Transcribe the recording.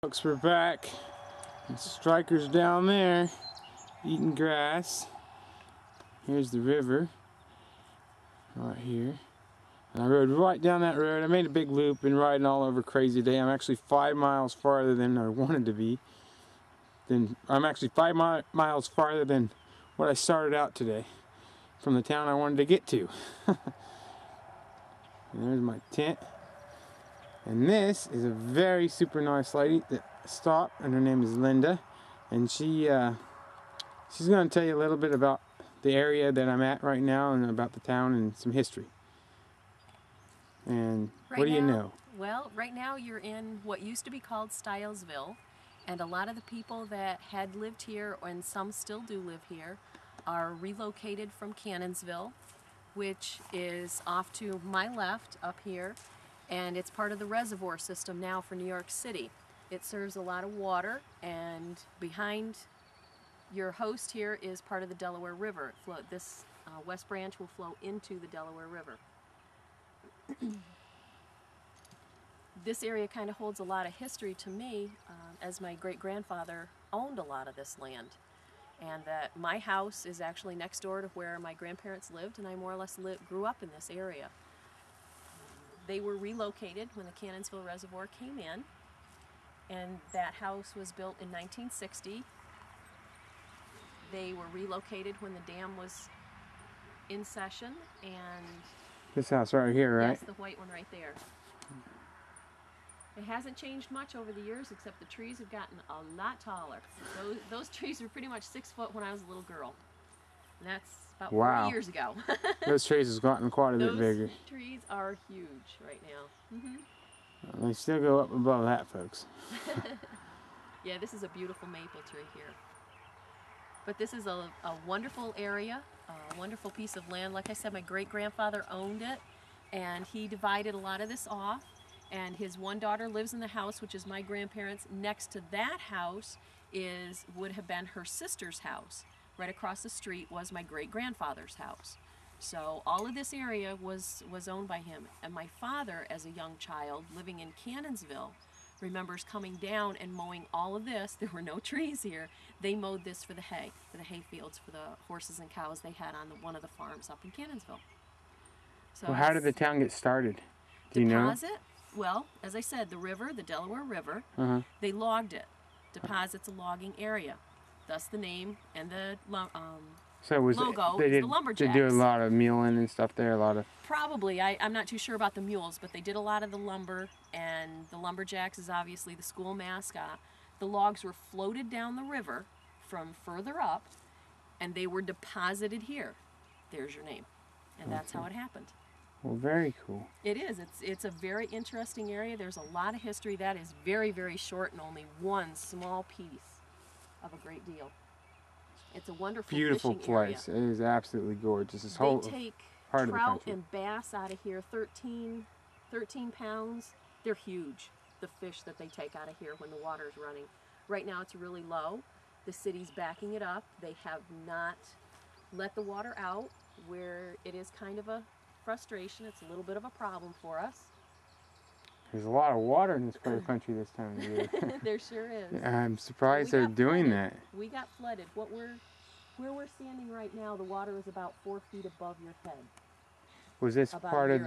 Folks, we're back. And Striker's down there eating grass. Here's the river right here. And I rode right down that road. I made a big loop and riding all over crazy day. I'm actually 5 miles farther than I wanted to be. I'm actually 5 miles farther than what I started out today from the town I wanted to get to. And there's my tent. And this is a very super nice lady that stopped, and her name is Linda. And she's going to tell you a little bit about the area that I'm at right now and about the town and some history. And what do you know? Well, right now you're in what used to be called Stilesville, and a lot of the people that had lived here, and some still do live here, are relocated from Cannonsville, which is off to my left up here, and it's part of the reservoir system now for New York City. It serves a lot of water, and behind your host here is part of the Delaware River. This West Branch will flow into the Delaware River. This area kind of holds a lot of history to me, as my great-grandfather owned a lot of this land. And that my house is actually next door to where my grandparents lived, and I more or less grew up in this area. They were relocated when the Cannonsville Reservoir came in, and that house was built in 1960. They were relocated when the dam was in session, and this house right here, right? Yes, the white one right there. It hasn't changed much over the years, except the trees have gotten a lot taller. Those trees were pretty much 6 foot when I was a little girl. And that's about 4 years ago. Those trees have gotten quite a bit bigger. Those trees are huge right now. They still go up above that, folks. Yeah, this is a beautiful maple tree here. But this is a wonderful area, a wonderful piece of land. Like I said, my great-grandfather owned it, and he divided a lot of this off. And his one daughter lives in the house, which is my grandparents'. Next to that house would have been her sister's house. Right across the street was my great-grandfather's house. So all of this area was owned by him. And my father, as a young child living in Cannonsville, remembers coming down and mowing all of this. There were no trees here. They mowed this for the hay fields for the horses and cows they had on one of the farms up in Cannonsville. So well, how did the town get started? Do you know? Well, as I said, the river, the Delaware River, they logged it. Deposit's a logging area. Thus the name and the logo is the lumberjacks. They do a lot of muling and stuff there, Probably. I'm not too sure about the mules, but they did a lot of the lumber, and the lumberjacks is obviously the school mascot. The logs were floated down the river from further up, and they were deposited here. There's your name. And that's how it happened. Well, very cool. It is. It's a very interesting area. There's a lot of history. That is very, very short and only one small piece of a great deal. It's a wonderful beautiful fishing place. area. It is absolutely gorgeous. This they whole take part of the trout country. and bass out of here, 13 pounds. They're huge, the fish that they take out of here when the water's running. Right now it's really low. The city's backing it up. They have not let the water out, where it is kind of a frustration. It's a little bit of a problem for us. There's a lot of water in this part of the country this time of year. There sure is. I'm surprised they're doing that. We got flooded. Where we're standing right now, the water is about 4 feet above your head. Was this part of the